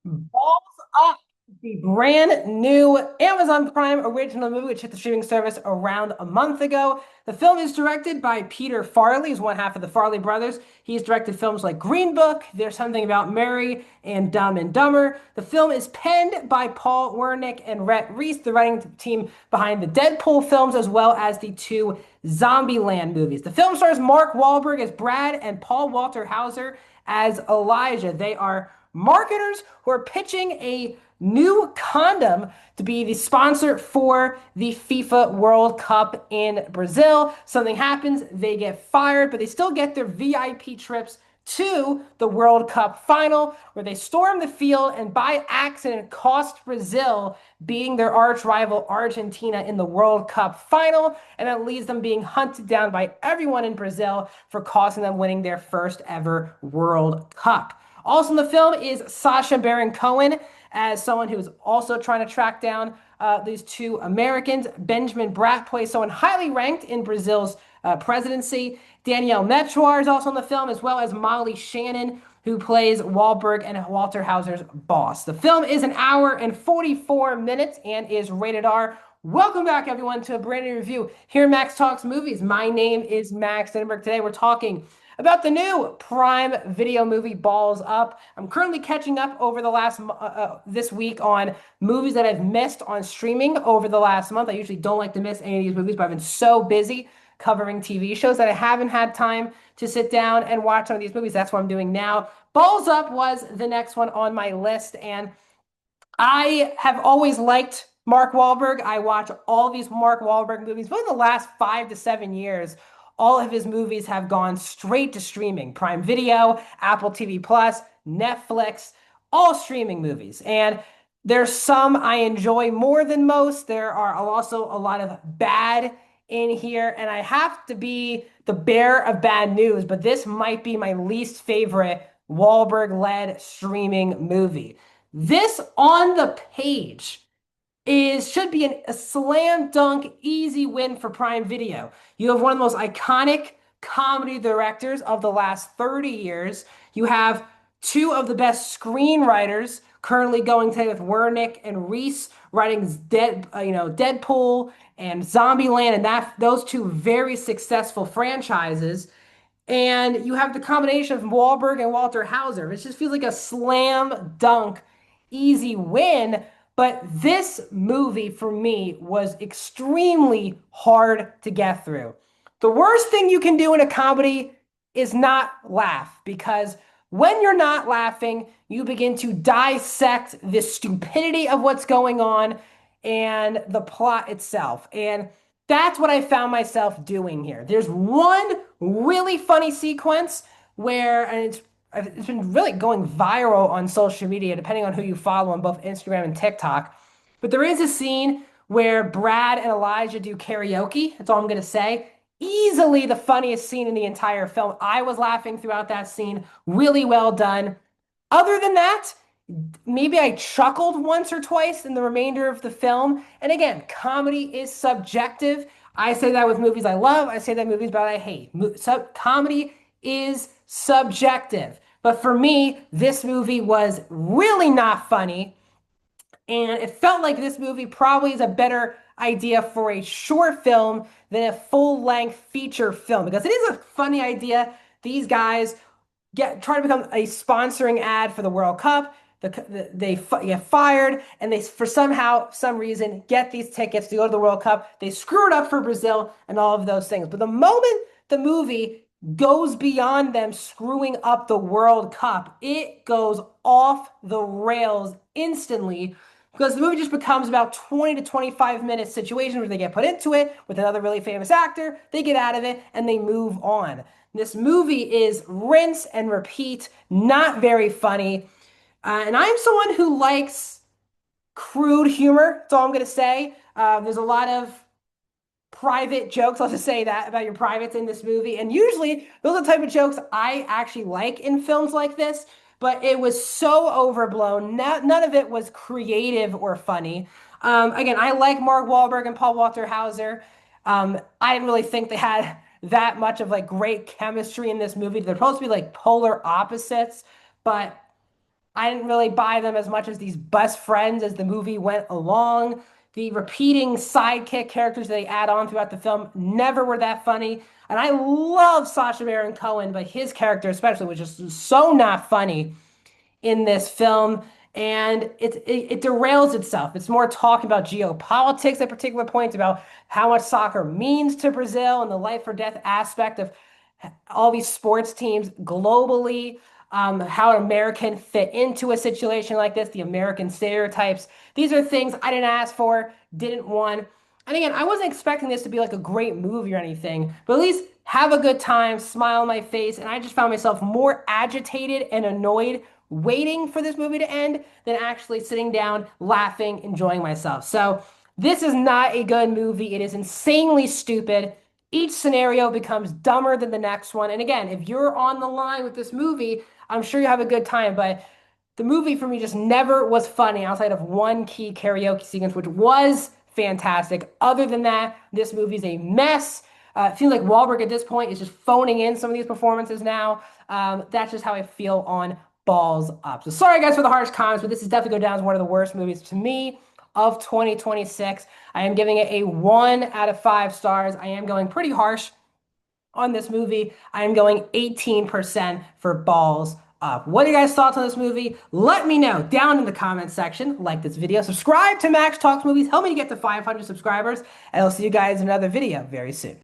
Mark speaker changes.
Speaker 1: Balls Up, the brand new Amazon Prime original movie, which hit the streaming service around a month ago. The film is directed by Peter Farrelly, who's one half of the Farrelly brothers. He's directed films like Green Book, There's Something About Mary, and Dumb and Dumber. The film is penned by Paul Wernick and Rhett Reese, the writing team behind the Deadpool films, as well as the two Zombieland movies. The film stars Mark Wahlberg as Brad and Paul Walter Hauser as Elijah. They are marketers who are pitching a new condom to be the sponsor for the FIFA World Cup in Brazil. Something happens, they get fired, but they still get their VIP trips to the World Cup final, where they storm the field and by accident cost Brazil beating their arch rival Argentina in the World Cup final, and that leaves them being hunted down by everyone in Brazil for costing them winning their first ever World Cup. Also in the film is Sacha Baron Cohen as someone who's also trying to track down these two Americans. Benjamin Bratt plays someone highly ranked in Brazil's presidency. Danielle Metroir is also in the film, as well as Molly Shannon, who plays Wahlberg and Walter Hauser's boss. The film is an hour and 44 minutes and is rated R. Welcome back, everyone, to a brand new review here at Max Talks Movies. My name is Max Denberg. Today we're talking about the new Prime Video movie Balls Up. I'm currently catching up over the last this week on movies that I've missed on streaming over the last month. I usually don't like to miss any of these movies, but I've been so busy covering TV shows that I haven't had time to sit down and watch some of these movies. That's what I'm doing now. Balls Up was the next one on my list, and I have always liked Mark Wahlberg. I watch all these Mark Wahlberg movies. But in the last 5 to 7 years, all of his movies have gone straight to streaming. Prime Video, Apple TV Plus, Netflix, all streaming movies. And there's some I enjoy more than most. There are also a lot of bad in here. And I have to be the bearer of bad news, but this might be my least favorite Wahlberg-led streaming movie. This on the page is should be a slam dunk easy win for Prime Video. You have one of the most iconic comedy directors of the last 30 years. You have two of the best screenwriters currently going today with Wernick and Reese writing Deadpool and Zombieland, and that those two very successful franchises. And you have the combination of Wahlberg and Walter Hauser. It just feels like a slam dunk, easy win. But this movie for me was extremely hard to get through. The worst thing you can do in a comedy is not laugh, because when you're not laughing, you begin to dissect the stupidity of what's going on and the plot itself. And that's what I found myself doing here. There's one really funny sequence where, and it's been really going viral on social media, depending on who you follow on both Instagram and TikTok. But there is a scene where Brad and Elijah do karaoke. That's all I'm going to say. Easily the funniest scene in the entire film. I was laughing throughout that scene. Really well done. Other than that, maybe I chuckled once or twice in the remainder of the film. And again, comedy is subjective. I say that with movies I love. I say that with movies that I hate. Comedy is subjective. But for me, this movie was really not funny. And it felt like this movie probably is a better idea for a short film than a full-length feature film, because it is a funny idea. These guys try to become a sponsoring ad for the World Cup. They get fired, and they for some reason get these tickets to go to the World Cup. They screw it up for Brazil and all of those things. But the moment the movie goes beyond them screwing up the World Cup, it goes off the rails instantly, because the movie just becomes about 20 to 25 minute situation where they get put into it with another really famous actor, they get out of it, and they move on. This movie is rinse and repeat, not very funny. And I'm someone who likes crude humor. That's all I'm going to say. There's a lot of private jokes, I'll just say that, about your privates in this movie. And usually those are the type of jokes I actually like in films like this. But it was so overblown. None of it was creative or funny. Again, I like Mark Wahlberg and Paul Walter Hauser. I didn't really think they had that much of like great chemistry in this movie. They're supposed to be like polar opposites, but I didn't really buy them as much as these best friends as the movie went along. The repeating sidekick characters they add on throughout the film never were that funny. And I love Sacha Baron Cohen, but his character especially was just so not funny in this film, and it derails itself. It's more talking about geopolitics at particular points, about how much soccer means to Brazil and the life or death aspect of all these sports teams globally, how an American fit into a situation like this, the American stereotypes. These are things I didn't ask for, didn't want. And again, I wasn't expecting this to be like a great movie or anything, but at least have a good time, smile on my face. And I just found myself more agitated and annoyed waiting for this movie to end than actually sitting down, laughing, enjoying myself. So this is not a good movie. It is insanely stupid. Each scenario becomes dumber than the next one. And again, if you're on the line with this movie, I'm sure you have a good time, but the movie for me just never was funny outside of one key karaoke sequence, which was fantastic. Other than that, this movie's a mess. It feels like Wahlberg at this point is just phoning in some of these performances now. That's just how I feel on Balls Up. So sorry guys for the harsh comments, but this is definitely go down as one of the worst movies to me of 2026. I am giving it a 1 out of 5 stars. I am going pretty harsh on this movie. I am going 18% for Balls Up. What are you guys' thoughts on this movie? Let me know down in the comments section. Like this video, subscribe to Max Talks Movies, help me to get to 500 subscribers, and I'll see you guys in another video very soon.